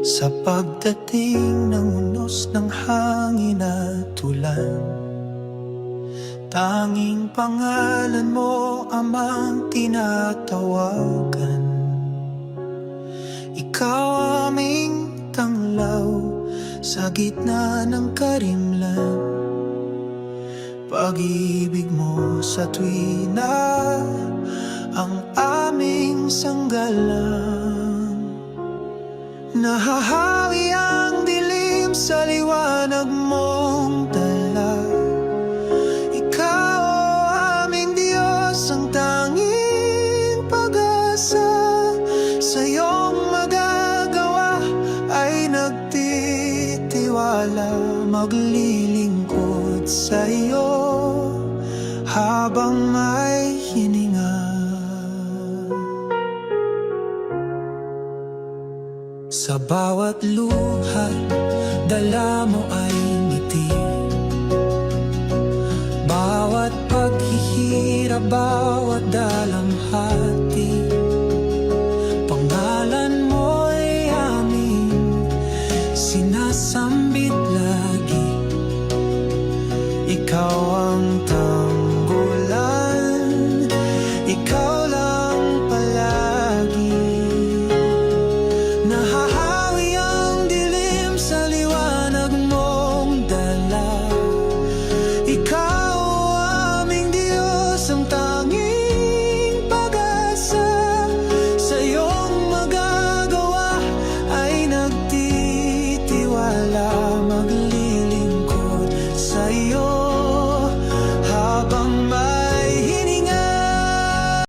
Sa pagdating ng unos ng hangin at ulan, tanging pangalan mo amang tinatawagan. Ikaw aming tanglaw sa gitna ng karimlan. Pag-ibig mo sa tuwina ang aming sanggalang. Nahahawi ang dilim sa liwanag mong dala. Ikaw aming Diyos, ang tanging pag-asa. Sa iyong magagawa ay nagtitiwala, maglilingkod sa iyo habang may hininga. Sa bawat luha, dala mo ay ngiti. Bawat paghihirap, bawat dalamhati, pangalan mo ay aming sinasambit lagi. Ikaw ang tanggulan, ikaw lang palagi. Nahahawi ang dilim sa liwanag mong dala. Ikaw aming Diyos, ang tanging pag-asa. Sa iyong magagawa ay nagtitiwala,